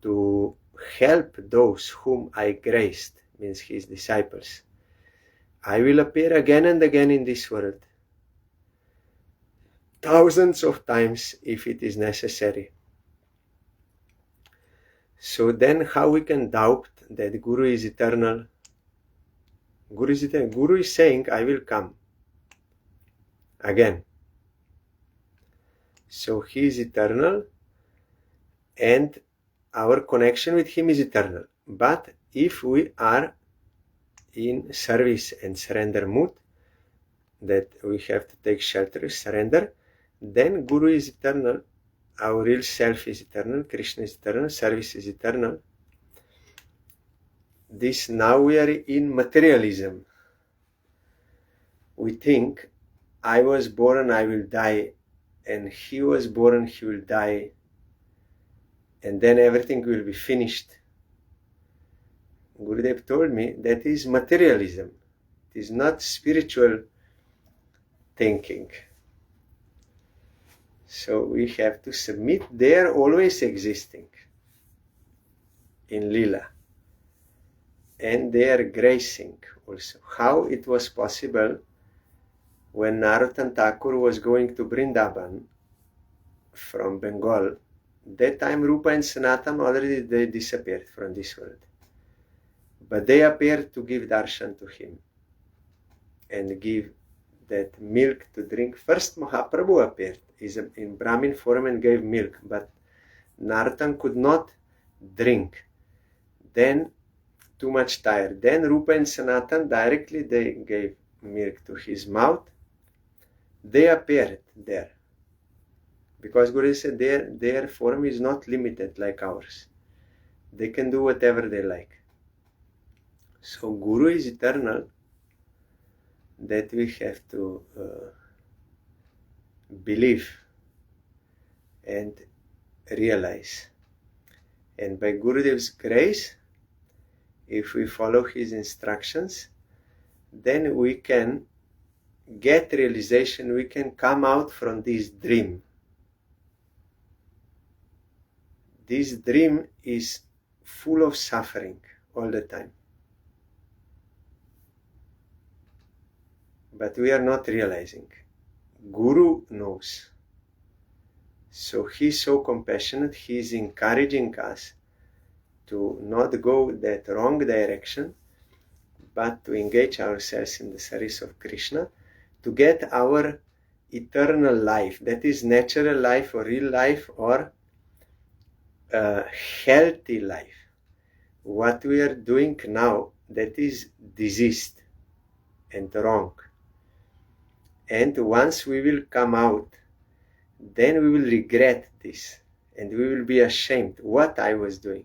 to help those whom I graced, means his disciples, I will appear again and again in this world, thousands of times if it is necessary. So then how we can doubt that Guru is eternal? Guru is eternal. Guru is saying, I will come again. So he is eternal and our connection with him is eternal. But if we are in service and surrender mood, that we have to take shelter, surrender, then Guru is eternal, our real self is eternal, Krishna is eternal, service is eternal. This now we are in materialism. We think, I was born, I will die, and he was born, he will die, and then everything will be finished. Gurudev told me that is materialism. It is not spiritual thinking. So we have to submit. They are always existing in Lila. And they are gracing also. How it was possible when Narottam Thakur was going to Vrindavan from Bengal, that time Rupa and Sanatan already they disappeared from this world. But they appeared to give darshan to him and give that milk to drink. First Mahaprabhu appeared in Brahmin form and gave milk, but Narottam could not drink. Then too much tired. Then Rupa and Sanatan directly they gave milk to his mouth. They appeared there. Because Guru said their form is not limited like ours. They can do whatever they like. So Guru is eternal, that we have to believe and realize. And by Gurudev's grace, if we follow his instructions, then we can get realization, we can come out from this dream. This dream is full of suffering all the time. But we are not realizing. Guru knows. So he is so compassionate, he is encouraging us to not go that wrong direction, but to engage ourselves in the service of Krishna to get our eternal life, that is natural life or real life or healthy life. What we are doing now, that is diseased and wrong. And once we will come out, then we will regret this and we will be ashamed what I was doing.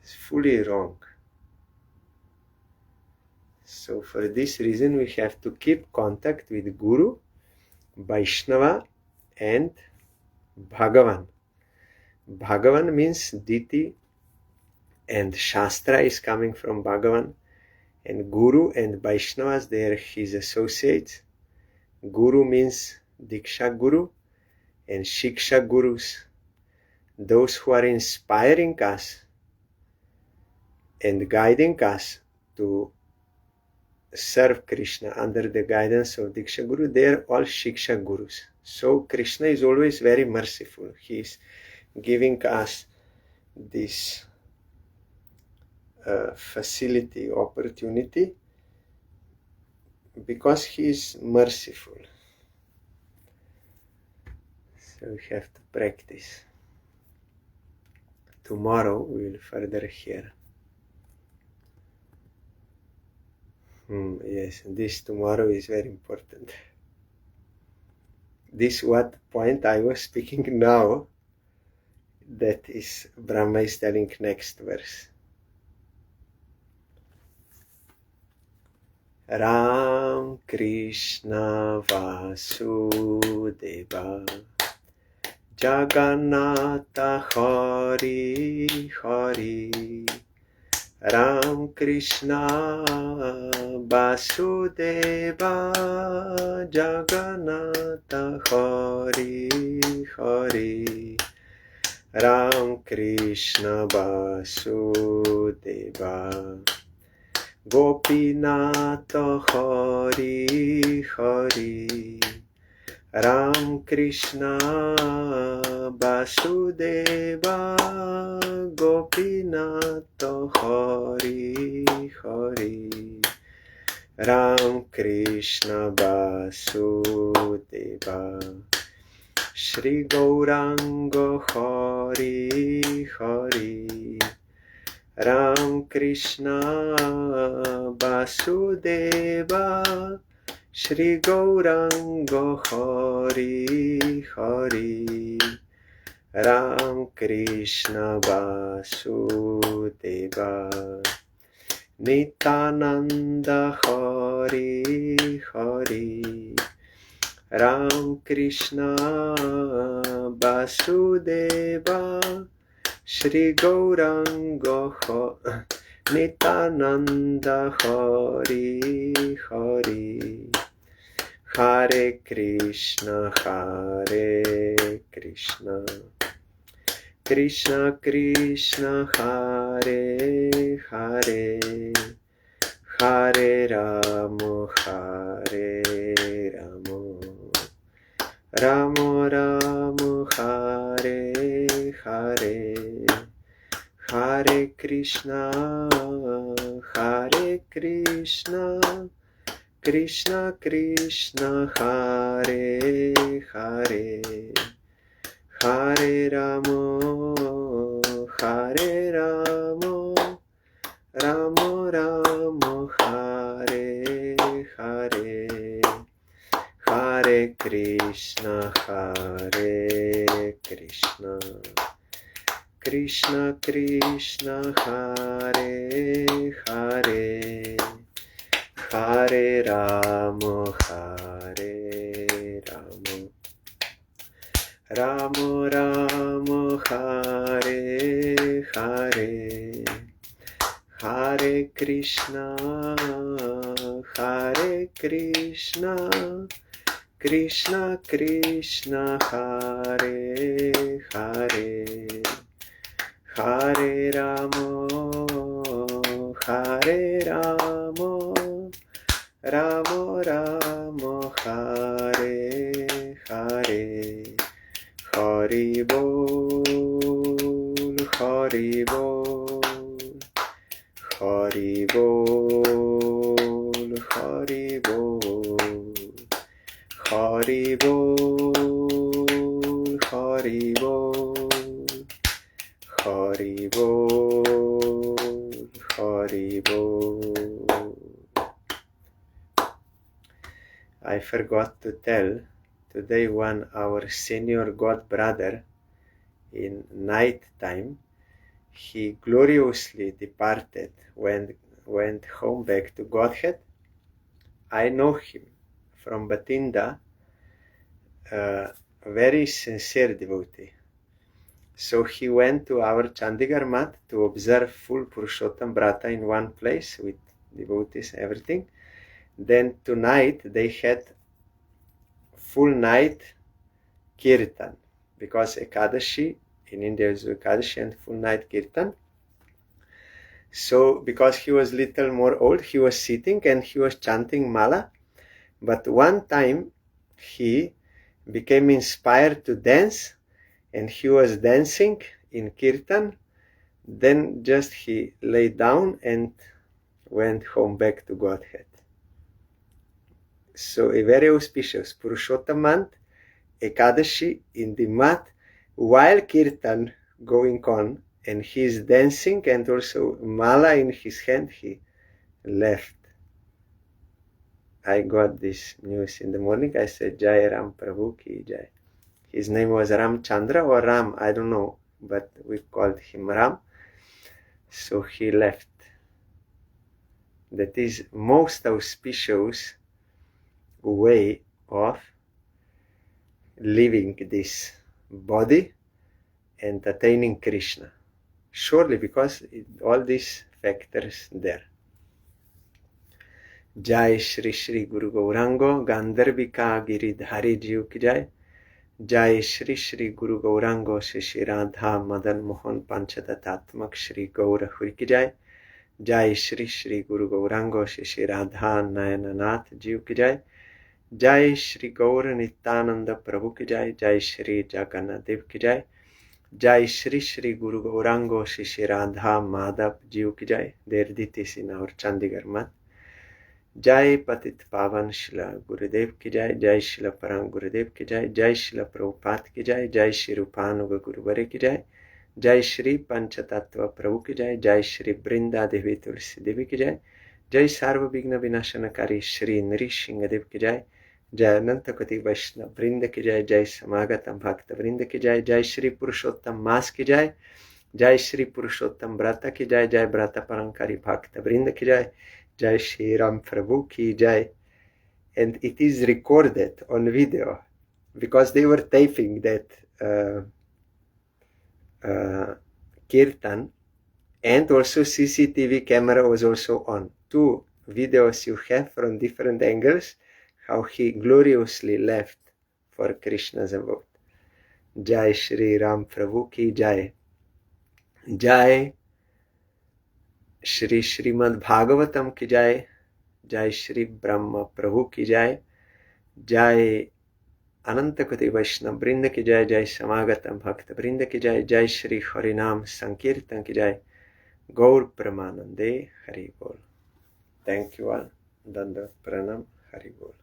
It's fully wrong. So for this reason we have to keep contact with Guru, Vaishnava and Bhagavan. Bhagavan means deity and Shastra is coming from Bhagavan, and Guru and Vaishnavas, they are his associates. Guru means Diksha Guru and Shiksha Gurus, those who are inspiring us and guiding us to serve Krishna under the guidance of Diksha Guru. They are all Shiksha Gurus. So Krishna is always very merciful. He is giving us this facility, opportunity, because he is merciful. So we have to practice. Tomorrow we will further hear. Yes, this tomorrow is very important. This what point I was speaking now, that is Brahma is telling next verse. Ram Krishna Vasudeva Jagannatha Hari Hari Ram Krishna Vasudeva Jagannatha Hari Hari Ram Krishna Vasudeva Gopinatha Hari Hari Ram Krishna Vasudeva Gopinatha Hari Hari Ram Krishna Vasudeva Shri Gauranga Hari Hari Ram Krishna Vasudeva Shri Gauranga Hari Hari Ram Krishna Vasudeva Nityananda Hari Hari Ram Krishna Vasudeva Shri Gauranga Nityananda Hari Hari Hare Krishna Krishna Krishna Hare Hare Hare Rama Rama Rama Hare Hare Hare Krishna Krishna Krishna Hare Hare Hare Rama Rama Rama Hare Hare Hare Krishna Krishna Krishna Hare Hare Hare Rama Rama Rama Hare Hare Hare Krishna Krishna Krishna Hare Hare Hare Rama Rama Rama Hare Hare Hari Bol Hari Bol, Hari Bol, Hari Bol, Hari Bol, Hari Bol, Hari Bol. I forgot to tell, today one our senior god brother in night time, he gloriously departed, went home back to Godhead. I know him from Bathinda, a very sincere devotee. So he went to our Chandigarh mat to observe full Purushottam Vrata in one place with devotees, everything. Then tonight they had full night kirtan, because Ekadashi in India is Ekadashi and full night kirtan. So because he was little more old, he was sitting and he was chanting mala. But one time he became inspired to dance, and he was dancing in kirtan. Then just he lay down and went home back to Godhead. So a very auspicious Purushottam month, Ekadashi in the mat, while kirtan going on, and he is dancing and also mala in his hand, he left. I got this news in the morning. I said, Jai Ram Prabhu ki Jai. His name was Ram Chandra or Ram, I don't know, but we called him Ram. So he left. That is most auspicious way of leaving this body and attaining Krishna. Surely, because all these factors there. Jai Shri Shri Guru Gaurango Gandharvika Giridhari Jiv ki Jai. Jai Shri Shri Guru Gaurango Shri Radha Madan Mohan Panchatatatmak Shri Gaura Huri ki Jai. Jai Shri Shri Guru Gaurango Shri Radha Nayananath Jiv ki Jai. Jai Shri Gaura Nityananda Prabhu ki Jai. Jai Shri Jagannath Dev ki Jai. Jai Shri Shri Guru Gaurango Shri Radha Madhav Jiv ki Jai. Their deities in our Chandigarh mat. Jai Patit Pavan Shila Gurudev ki Jai. Jai Shila Parang Gurudev ki Jai. Jai Shila Prabhupada ki Jai. Jai Shri Rupanuga Guruvare ki Jai. Jai Shri Panchatattva Prabhu ki Jai. Jai Shri Brinda Devi Tulsi Devi ki Jai. Jai Sarva Vigna Vinashanakari Shri Nrishinga Dev ki Jai. Jai Ananta Koti Vaishnav Brinda ki Jai. Jai Samagatam Bhakta Brinda ki Jai. Jai Shri Purushottam Mas ki Jai. Jai Shri Purushottam Vrata ki Jai. Jai Vrata Parankari Bhakta Brinda ki Jai. Jai Shri Ram Prabhu ki Jai. And it is recorded on video because they were taping that kirtan, and also CCTV camera was also on. Two videos you have from different angles, how he gloriously left for Krishna's abode. Jai Shri Ram Prabhu ki Jai. Jai Shri Srimad Bhagavatam ki Jai. Jai Shri Brahma Prabhu ki Jai. Jai Ananta Koti Vaishnav Brinda ki Jai. Jai Samagatam Bhakta Brinda ki Jai. Jai Shri Harinam Sankirtan ki Jai. Gaur Pramanande Hari Bol. Thank you all. Danda Pranam Hari Bol.